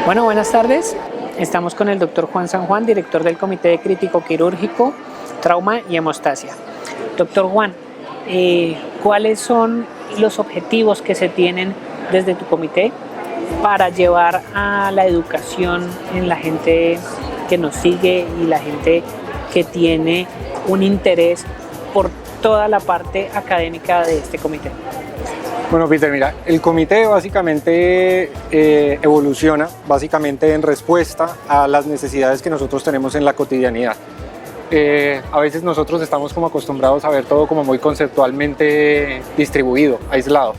Bueno, buenas tardes. Estamos con el doctor Juan San Juan, director del Comité de Crítico Quirúrgico, Trauma y Hemostasia. Doctor Juan, ¿cuáles son los objetivos que se tienen desde tu comité para llevar a la educación en la gente que nos sigue y la gente que tiene un interés por toda la parte académica de este comité? Bueno, Peter, mira, el comité básicamente evoluciona básicamente en respuesta a las necesidades que nosotros tenemos en la cotidianidad. A veces nosotros estamos como acostumbrados a ver todo como muy conceptualmente distribuido, aislado.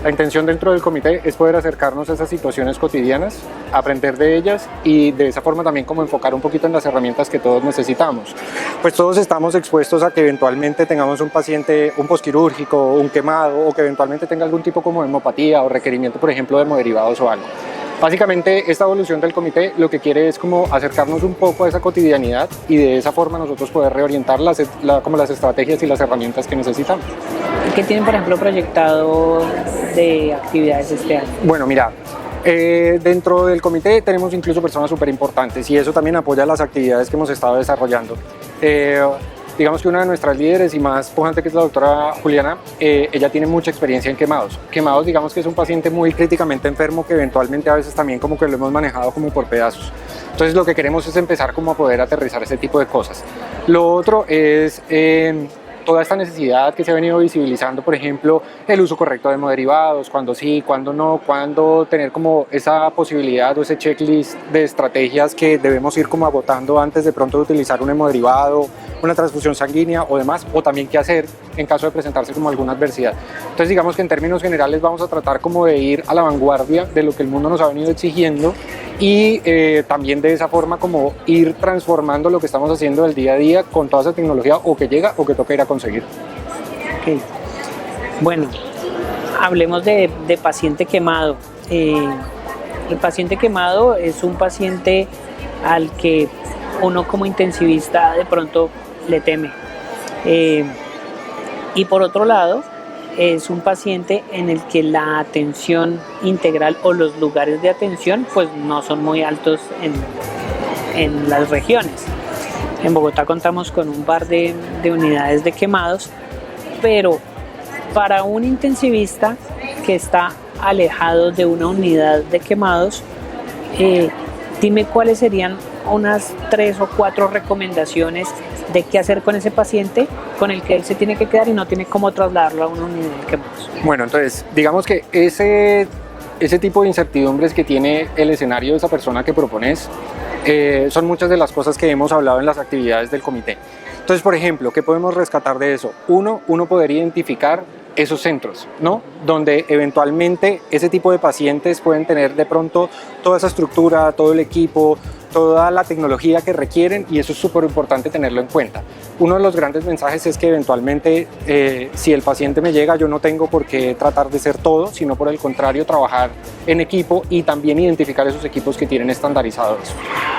La intención dentro del comité es poder acercarnos a esas situaciones cotidianas, aprender de ellas y de esa forma también como enfocar un poquito en las herramientas que todos necesitamos. Pues todos estamos expuestos a que eventualmente tengamos un paciente, un posquirúrgico, un quemado o que eventualmente tenga algún tipo como de hemopatía o requerimiento, por ejemplo, de hemoderivados o algo. Básicamente esta evolución del comité lo que quiere es como acercarnos un poco a esa cotidianidad y de esa forma nosotros poder reorientar como las estrategias y las herramientas que necesitamos. ¿Qué tienen, por ejemplo, proyectado de actividades este año? Bueno, mira, dentro del comité tenemos incluso personas súper importantes y eso también apoya las actividades que hemos estado desarrollando. Digamos que una de nuestras líderes y más pujante, que es la doctora Juliana, ella tiene mucha experiencia en quemados. Quemados, digamos que es un paciente muy críticamente enfermo que eventualmente a veces también como que lo hemos manejado como por pedazos. Entonces lo que queremos es empezar como a poder aterrizar ese tipo de cosas. Lo otro es toda esta necesidad que se ha venido visibilizando, por ejemplo, el uso correcto de hemoderivados, cuándo sí, cuándo no, cuándo tener como esa posibilidad o ese checklist de estrategias que debemos ir como agotando antes de pronto de utilizar un hemodderivado, una transfusión sanguínea o demás, o también qué hacer en caso de presentarse como alguna adversidad. Entonces digamos que en términos generales vamos a tratar como de ir a la vanguardia de lo que el mundo nos ha venido exigiendo y también de esa forma como ir transformando lo que estamos haciendo del día a día con toda esa tecnología o que llega o que toca ir a conseguir. Okay. Bueno, hablemos de paciente quemado. El paciente quemado es un paciente al que uno como intensivista de pronto le teme. Y por otro lado, es un paciente en el que la atención integral o los lugares de atención pues no son muy altos en las regiones. En Bogotá contamos con un par de unidades de quemados, pero para un intensivista que está alejado de una unidad de quemados, dime cuáles serían unas 3 o 4 recomendaciones de qué hacer con ese paciente con el que él se tiene que quedar y no tiene cómo trasladarlo a una unidad de quemados. Bueno, entonces digamos que ese tipo de incertidumbres que tiene el escenario de esa persona que propones son muchas de las cosas que hemos hablado en las actividades del comité. Entonces, por ejemplo, ¿qué podemos rescatar de eso? Uno poder identificar esos centros, ¿no? Donde eventualmente ese tipo de pacientes pueden tener de pronto toda esa estructura, todo el equipo, toda la tecnología que requieren y eso es súper importante tenerlo en cuenta. Uno de los grandes mensajes es que eventualmente si el paciente me llega yo no tengo por qué tratar de ser todo, sino por el contrario trabajar en equipo y también identificar esos equipos que tienen estandarizado eso.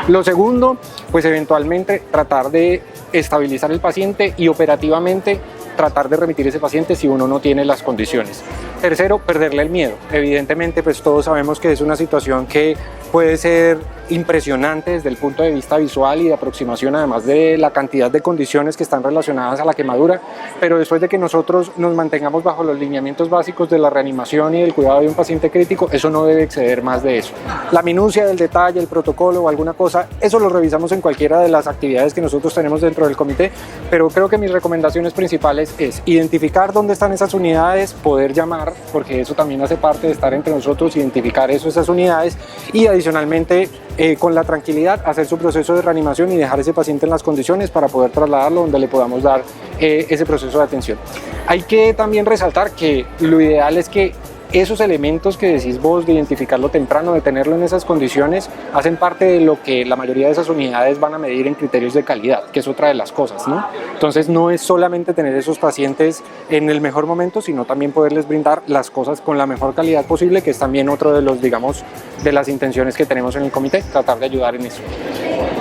Lo segundo, pues eventualmente tratar de estabilizar el paciente y operativamente tratar de remitir ese paciente si uno no tiene las condiciones. Tercero, perderle el miedo. Evidentemente, pues todos sabemos que es una situación que puede ser impresionante desde el punto de vista visual y de aproximación, además de la cantidad de condiciones que están relacionadas a la quemadura, pero después de que nosotros nos mantengamos bajo los lineamientos básicos de la reanimación y del cuidado de un paciente crítico, eso no debe exceder más de eso. La minucia del detalle, el protocolo o alguna cosa, eso lo revisamos en cualquiera de las actividades que nosotros tenemos dentro del comité, pero creo que mis recomendaciones principales es identificar dónde están esas unidades, poder llamar, porque eso también hace parte de estar entre nosotros, identificar esas unidades y adicionalmente con la tranquilidad hacer su proceso de reanimación y dejar ese paciente en las condiciones para poder trasladarlo donde le podamos dar ese proceso de atención. Hay que también resaltar que lo ideal es que esos elementos que decís vos de identificarlo temprano, de tenerlo en esas condiciones, hacen parte de lo que la mayoría de esas unidades van a medir en criterios de calidad, que es otra de las cosas, ¿no? Entonces no es solamente tener esos pacientes en el mejor momento, sino también poderles brindar las cosas con la mejor calidad posible, que es también otro de los, digamos, de las intenciones que tenemos en el comité, tratar de ayudar en eso.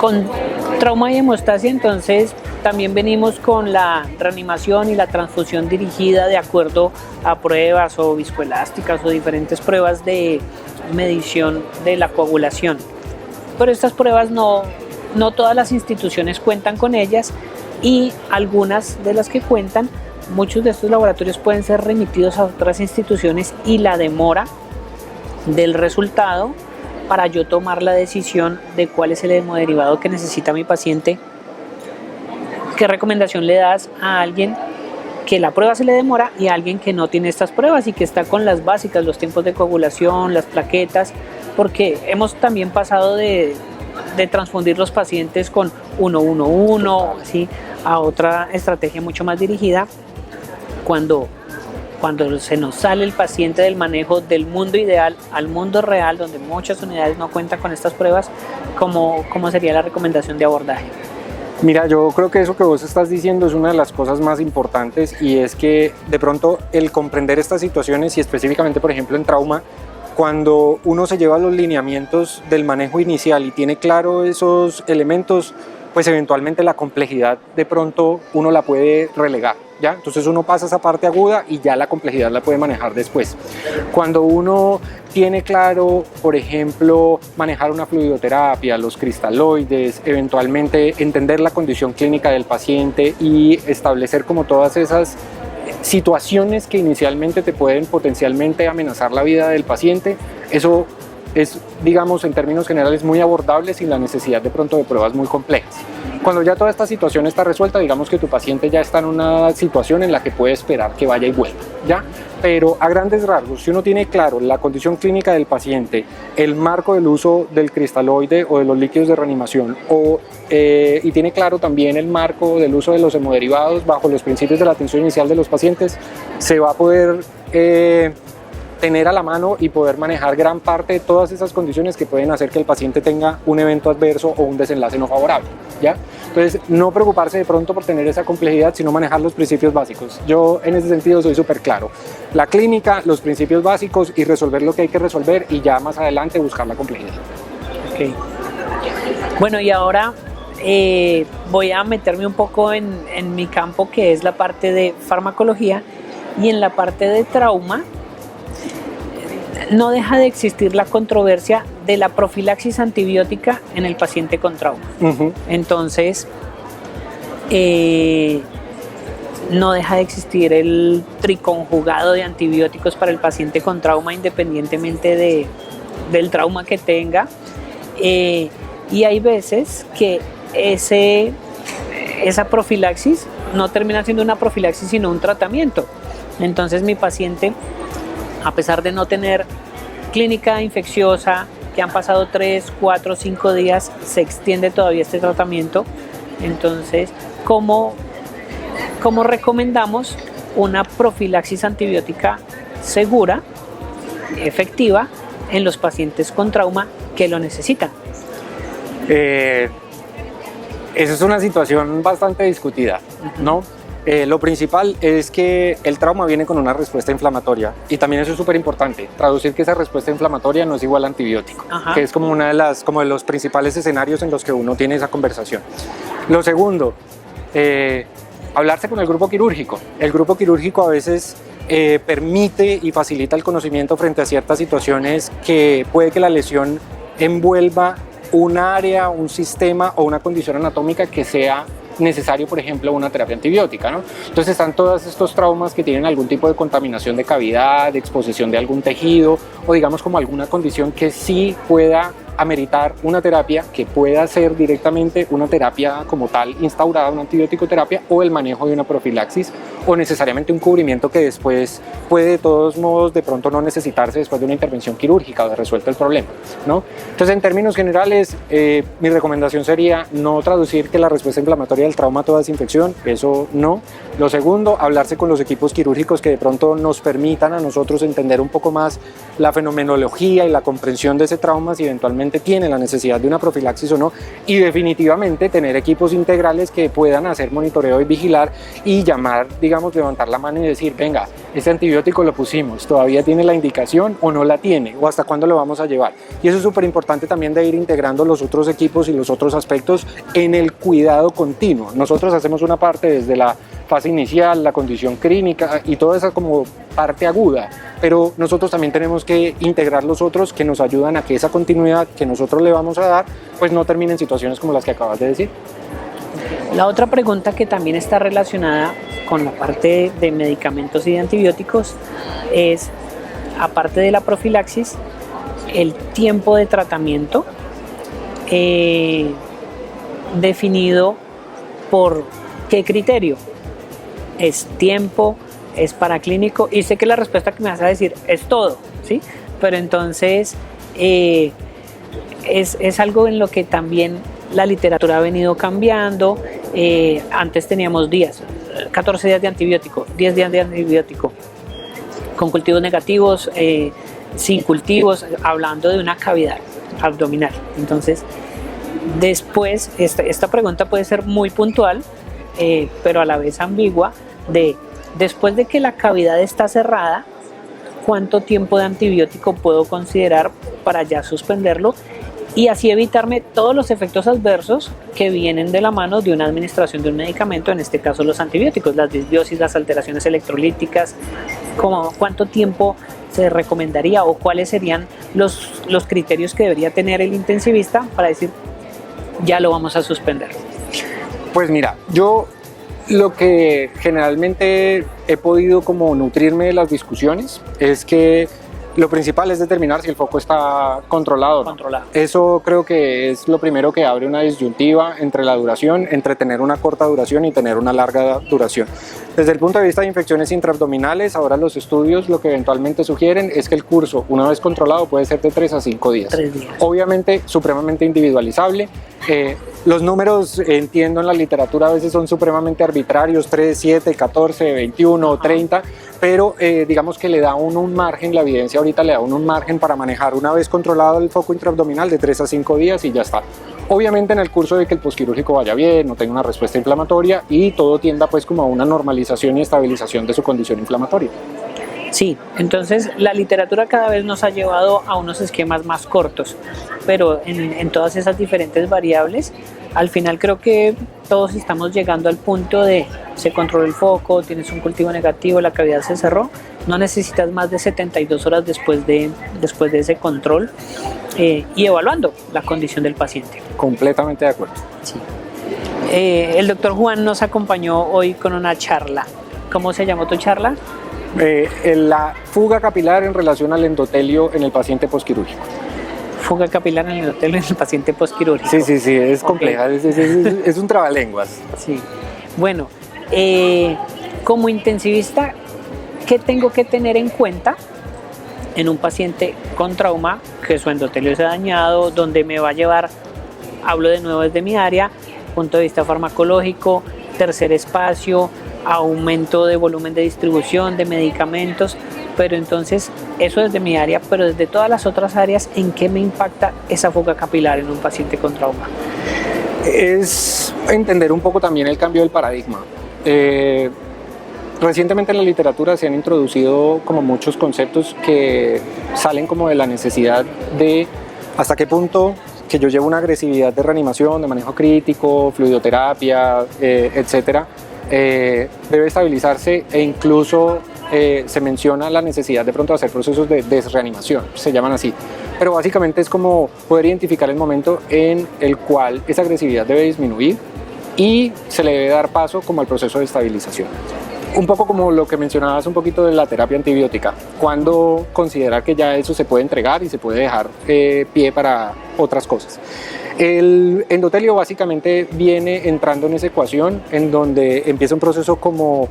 Con trauma y hemostasia, entonces, también venimos con la reanimación y la transfusión dirigida de acuerdo a pruebas o viscoelásticas o diferentes pruebas de medición de la coagulación. Pero estas pruebas no todas las instituciones cuentan con ellas, y algunas de las que cuentan, muchos de estos laboratorios pueden ser remitidos a otras instituciones, y la demora del resultado para yo tomar la decisión de cuál es el hemoderivado que necesita mi paciente. ¿Qué recomendación le das a alguien que la prueba se le demora y a alguien que no tiene estas pruebas y que está con las básicas, los tiempos de coagulación, las plaquetas? Porque hemos también pasado de transfundir los pacientes con 1-1-1, ¿sí?, a otra estrategia mucho más dirigida, cuando se nos sale el paciente del manejo del mundo ideal al mundo real, donde muchas unidades no cuentan con estas pruebas. ¿Cómo sería la recomendación de abordaje? Mira, yo creo que eso que vos estás diciendo es una de las cosas más importantes, y es que de pronto el comprender estas situaciones, y específicamente por ejemplo en trauma, cuando uno se lleva los lineamientos del manejo inicial y tiene claro esos elementos, pues eventualmente la complejidad de pronto uno la puede relegar, ¿ya? Entonces uno pasa esa parte aguda y ya la complejidad la puede manejar después. Cuando uno tiene claro, por ejemplo, manejar una fluidoterapia, los cristaloides, eventualmente entender la condición clínica del paciente y establecer como todas esas situaciones que inicialmente te pueden potencialmente amenazar la vida del paciente, eso es, digamos, en términos generales muy abordable sin la necesidad de pronto de pruebas muy complejas. Cuando ya toda esta situación está resuelta, digamos que tu paciente ya está en una situación en la que puede esperar que vaya y vuelva, ¿ya? Pero a grandes rasgos, si uno tiene claro la condición clínica del paciente, el marco del uso del cristaloide o de los líquidos de reanimación, y tiene claro también el marco del uso de los hemoderivados bajo los principios de la atención inicial de los pacientes, se va a poder tener a la mano y poder manejar gran parte de todas esas condiciones que pueden hacer que el paciente tenga un evento adverso o un desenlace no favorable, ¿ya? Entonces, no preocuparse de pronto por tener esa complejidad, sino manejar los principios básicos. Yo en ese sentido soy súper claro. La clínica, los principios básicos y resolver lo que hay que resolver, y ya más adelante buscar la complejidad. Okay. Bueno, y ahora voy a meterme un poco en mi campo, que es la parte de farmacología, y en la parte de trauma. No deja de existir la controversia de la profilaxis antibiótica en el paciente con trauma. Entonces, no deja de existir el triconjugado de antibióticos para el paciente con trauma, independientemente del trauma que tenga. Y hay veces que esa profilaxis no termina siendo una profilaxis, sino un tratamiento. Entonces, mi paciente, a pesar de no tener clínica infecciosa, que han pasado 3, 4, 5 días, se extiende todavía este tratamiento. Entonces, ¿cómo recomendamos una profilaxis antibiótica segura, efectiva, en los pacientes con trauma que lo necesitan? Esa es una situación bastante discutida, ¿no? Lo principal es que el trauma viene con una respuesta inflamatoria, y también eso es súper importante, traducir que esa respuesta inflamatoria no es igual a antibiótico. Ajá. Que es como como de los principales escenarios en los que uno tiene esa conversación. Lo segundo, hablarse con el grupo quirúrgico. El grupo quirúrgico a veces permite y facilita el conocimiento frente a ciertas situaciones que puede que la lesión envuelva un área, un sistema o una condición anatómica que sea necesario, por ejemplo, una terapia antibiótica, ¿no? Entonces están todos estos traumas que tienen algún tipo de contaminación de cavidad, de exposición de algún tejido, o digamos como alguna condición que sí pueda ameritar una terapia, que pueda ser directamente una terapia como tal instaurada, una antibiótico terapia, o el manejo de una profilaxis, o necesariamente un cubrimiento que después puede de todos modos de pronto no necesitarse después de una intervención quirúrgica o de resuelto el problema, ¿no? Entonces, en términos generales, mi recomendación sería no traducir que la respuesta inflamatoria del trauma toda es infección, eso no. Lo segundo, hablarse con los equipos quirúrgicos que de pronto nos permitan a nosotros entender un poco más la fenomenología y la comprensión de ese trauma, si eventualmente tiene la necesidad de una profilaxis o no, y definitivamente tener equipos integrales que puedan hacer monitoreo y vigilar y llamar, digamos, levantar la mano y decir, venga, este antibiótico lo pusimos, ¿todavía tiene la indicación o no la tiene? ¿O hasta cuándo lo vamos a llevar? Y eso es súper importante también, de ir integrando los otros equipos y los otros aspectos en el cuidado continuo. Nosotros hacemos una parte desde la fase inicial, la condición clínica y toda esa como parte aguda, pero nosotros también tenemos que integrar los otros que nos ayudan a que esa continuidad que nosotros le vamos a dar pues no termine en situaciones como las que acabas de decir. La otra pregunta que también está relacionada con la parte de medicamentos y de antibióticos es, aparte de la profilaxis, el tiempo de tratamiento definido por qué criterio. ¿Es tiempo? ¿Es paraclínico? Y sé que la respuesta que me vas a decir es todo, ¿sí? Pero entonces es algo en lo que también la literatura ha venido cambiando. Antes teníamos días, 14 días de antibiótico, 10 días de antibiótico, con cultivos negativos, sin cultivos, hablando de una cavidad abdominal. Entonces, después, esta pregunta puede ser muy puntual, pero a la vez ambigua, después de que la cavidad está cerrada, ¿cuánto tiempo de antibiótico puedo considerar para ya suspenderlo? Y así evitarme todos los efectos adversos que vienen de la mano de una administración de un medicamento, en este caso los antibióticos, las disbiosis, las alteraciones electrolíticas. ¿Cuánto tiempo se recomendaría o cuáles serían los criterios que debería tener el intensivista para decir ya lo vamos a suspender? Pues mira, yo lo que generalmente he podido como nutrirme de las discusiones es que lo principal es determinar si el foco está controlado. Eso creo que es lo primero que abre una disyuntiva entre la duración, entre tener una corta duración y tener una larga duración. Desde el punto de vista de infecciones intraabdominales, ahora los estudios lo que eventualmente sugieren es que el curso, una vez controlado, puede ser de 3 a 5 días. 3 días. Obviamente, supremamente individualizable. Los números, entiendo en la literatura, a veces son supremamente arbitrarios, 3, 7, 14, 21, 30, pero digamos que le da un margen, la evidencia ahorita le da un margen para manejar una vez controlado el foco intraabdominal de 3 a 5 días y ya está. Obviamente en el curso de que el posquirúrgico vaya bien, no tenga una respuesta inflamatoria y todo tienda pues como a una normalización y estabilización de su condición inflamatoria. Sí, entonces la literatura cada vez nos ha llevado a unos esquemas más cortos, pero en todas esas diferentes variables, al final creo que todos estamos llegando al punto de se controla el foco, tienes un cultivo negativo, la cavidad se cerró, no necesitas más de 72 horas después de ese control y evaluando la condición del paciente. Completamente de acuerdo. Sí. El doctor Juan nos acompañó hoy con una charla. ¿Cómo se llamó tu charla? La fuga capilar en relación al endotelio en el paciente posquirúrgico. Fuga capilar en el endotelio en el paciente posquirúrgico. Sí, es compleja, es un trabalenguas. Sí. Bueno, como intensivista, ¿qué tengo que tener en cuenta en un paciente con trauma que su endotelio se ha dañado, donde me va a llevar, hablo de nuevo desde mi área, punto de vista farmacológico, tercer espacio, aumento de volumen de distribución de medicamentos, pero entonces eso desde mi área, pero desde todas las otras áreas, ¿en qué me impacta esa fuga capilar en un paciente con trauma? Es entender un poco también el cambio del paradigma. Recientemente en la literatura se han introducido como muchos conceptos que salen como de la necesidad de hasta qué punto que yo llevo una agresividad de reanimación, de manejo crítico, fluidoterapia, etcétera, debe estabilizarse e incluso se menciona la necesidad de pronto de hacer procesos de desreanimación, se llaman así. Pero básicamente es como poder identificar el momento en el cual esa agresividad debe disminuir y se le debe dar paso como al proceso de estabilización. Un poco como lo que mencionabas un poquito de la terapia antibiótica, cuando considerar que ya eso se puede entregar y se puede dejar pie para otras cosas. El endotelio básicamente viene entrando en esa ecuación en donde empieza un proceso como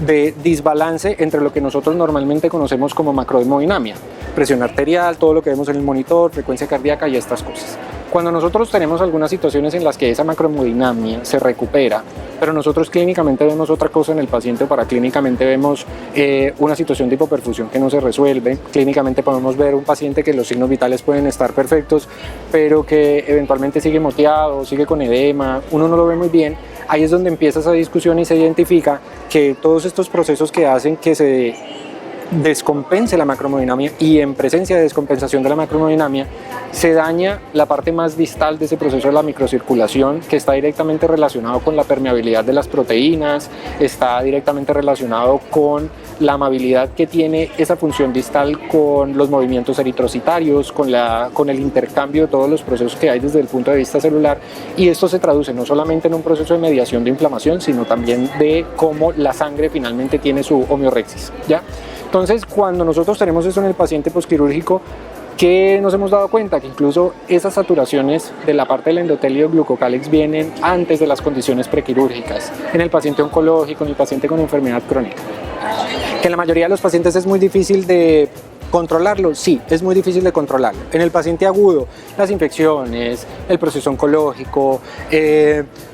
de desbalance entre lo que nosotros normalmente conocemos como macrohemodinamia, presión arterial, todo lo que vemos en el monitor, frecuencia cardíaca y estas cosas. Cuando nosotros tenemos algunas situaciones en las que esa macrohemodinamia se recupera, pero nosotros clínicamente vemos otra cosa en el paciente, paraclínicamente vemos una situación de hipoperfusión que no se resuelve, clínicamente podemos ver un paciente que los signos vitales pueden estar perfectos, pero que eventualmente sigue moteado, sigue con edema, uno no lo ve muy bien, ahí es donde empieza esa discusión y se identifica que todos estos procesos que hacen que se descompense la macrohemodinamia y en presencia de descompensación de la macrohemodinamia se daña la parte más distal de ese proceso de la microcirculación, que está directamente relacionado con la permeabilidad de las proteínas, está directamente relacionado con la amabilidad que tiene esa función distal con los movimientos eritrocitarios, con el intercambio de todos los procesos que hay desde el punto de vista celular, y esto se traduce no solamente en un proceso de mediación de inflamación, sino también de cómo la sangre finalmente tiene su homeorexis, ¿ya? Entonces, cuando nosotros tenemos eso en el paciente posquirúrgico, ¿qué nos hemos dado cuenta? Que incluso esas saturaciones de la parte del endotelio glucocálix vienen antes de las condiciones prequirúrgicas, en el paciente oncológico, en el paciente con enfermedad crónica. Que en la mayoría de los pacientes es muy difícil de controlarlo, sí, es muy difícil de controlarlo. En el paciente agudo, las infecciones, el proceso oncológico,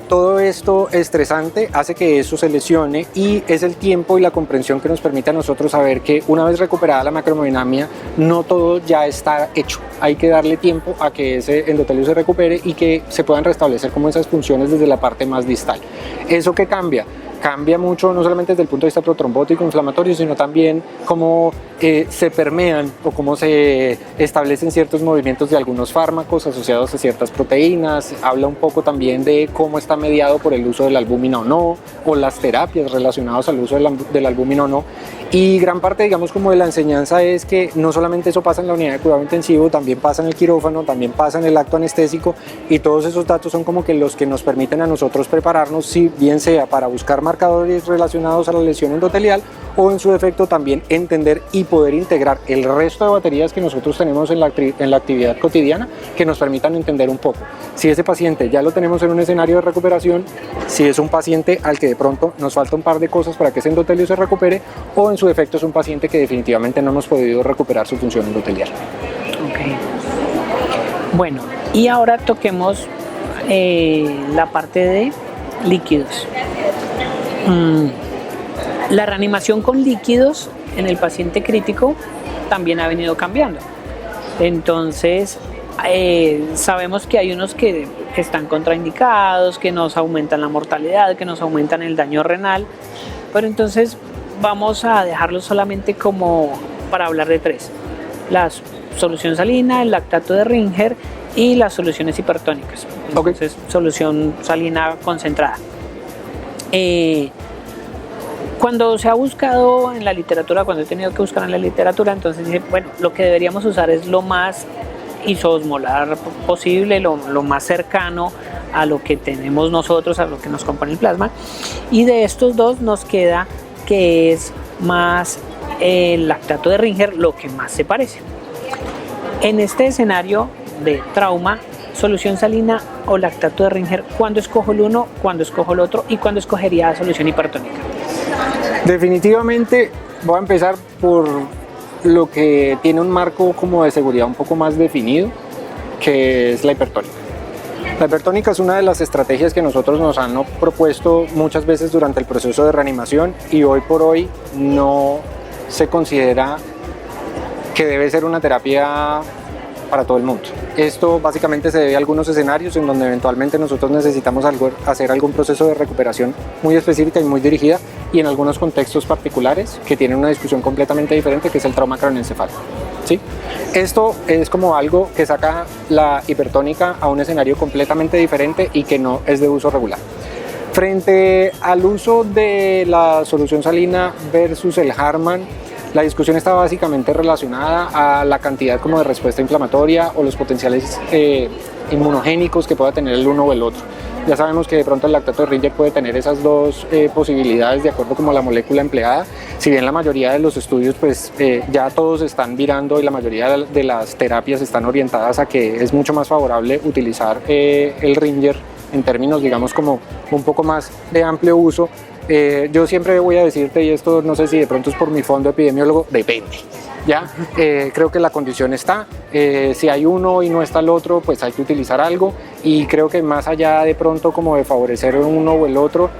todo esto estresante hace que eso se lesione, y es el tiempo y la comprensión que nos permite a nosotros saber que una vez recuperada la macrohemodinamia, no todo ya está hecho. Hay que darle tiempo a que ese endotelio se recupere y que se puedan restablecer como esas funciones desde la parte más distal. ¿Eso qué cambia? Cambia mucho, no solamente desde el punto de vista protrombótico, inflamatorio, sino también cómo se permean o cómo se establecen ciertos movimientos de algunos fármacos asociados a ciertas proteínas. Habla un poco también de cómo está mediado por el uso de la albúmina o no, o las terapias relacionadas al uso de la albúmina o no. Y gran parte, digamos, como de la enseñanza es que no solamente eso pasa en la unidad de cuidado intensivo, también pasa en el quirófano, también pasa en el acto anestésico, y todos esos datos son como que los que nos permiten a nosotros prepararnos, si bien sea para buscar marcadores relacionados a la lesión endotelial, o en su defecto también entender y poder integrar el resto de baterías que nosotros tenemos en la actividad cotidiana, que nos permitan entender un poco si ese paciente ya lo tenemos en un escenario de recuperación, si es un paciente al que de pronto nos falta un par de cosas para que ese endotelio se recupere, o en su defecto es un paciente que definitivamente no hemos podido recuperar su función endotelial. Okay. Bueno, y ahora toquemos la parte de líquidos. La reanimación con líquidos en el paciente crítico también ha venido cambiando. Entonces, sabemos que hay unos que están contraindicados, que nos aumentan la mortalidad, que nos aumentan el daño renal, pero entonces vamos a dejarlo solamente como para hablar de tres: la solución salina, el lactato de Ringer y las soluciones hipertónicas. Entonces, solución salina concentrada. Cuando se ha buscado en la literatura, cuando he tenido que buscar en la literatura, entonces dije, bueno, lo que deberíamos usar es lo más isosmolar posible, lo más cercano a lo que tenemos nosotros, a lo que nos compone el plasma, y de estos dos nos queda que es más el lactato de Ringer lo que más se parece. En este escenario de trauma, solución salina o lactato de Ringer, ¿cuándo escojo el uno, cuándo escojo el otro y cuándo escogería solución hipertónica? Definitivamente voy a empezar por lo que tiene un marco como de seguridad un poco más definido, que es la hipertónica. La hipertónica es una de las estrategias que nosotros nos han propuesto muchas veces durante el proceso de reanimación, y hoy por hoy no se considera que debe ser una terapia para todo el mundo. Esto básicamente se debe a algunos escenarios en donde eventualmente nosotros necesitamos hacer algún proceso de recuperación muy específica y muy dirigida, y en algunos contextos particulares que tienen una discusión completamente diferente, que es el trauma craneoencefálico, ¿sí? Esto es como algo que saca la hipertónica a un escenario completamente diferente y que no es de uso regular. Frente al uso de la solución salina versus el Harman, la discusión está básicamente relacionada a la cantidad como de respuesta inflamatoria o los potenciales inmunogénicos que pueda tener el uno o el otro. Ya sabemos que de pronto el lactato de Ringer puede tener esas dos posibilidades de acuerdo como la molécula empleada. Si bien la mayoría de los estudios pues ya todos están virando, y la mayoría de las terapias están orientadas a que es mucho más favorable utilizar el Ringer en términos, digamos, como un poco más de amplio uso. Yo siempre voy a decirte, y esto no sé si de pronto es por mi fondo epidemiólogo, depende. ¿Ya? Creo que la condición está, si hay uno y no está el otro, pues hay que utilizar algo, y creo que más allá de pronto como de favorecer uno o el otro,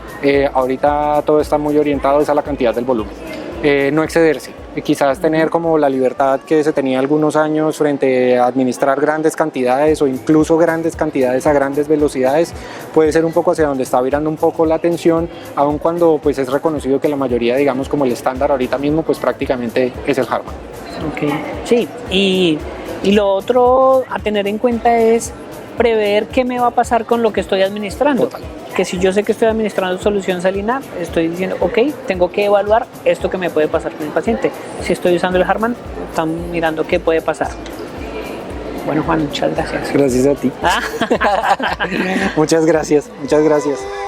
ahorita todo está muy orientado a la cantidad del volumen. No excederse. quizás tener como la libertad que se tenía algunos años frente a administrar grandes cantidades o incluso grandes cantidades a grandes velocidades, puede ser un poco hacia donde está virando un poco la atención, aun cuando pues es reconocido que la mayoría, digamos, como el estándar ahorita mismo, pues prácticamente es el Harman. Ok, sí, y lo otro a tener en cuenta es prever qué me va a pasar con lo que estoy administrando. Total. Que si yo sé que estoy administrando solución salina, estoy diciendo, ok, tengo que evaluar esto que me puede pasar con el paciente. Si estoy usando el Harman, están mirando qué puede pasar. Bueno, Juan, muchas gracias. Gracias a ti. Muchas gracias, muchas gracias.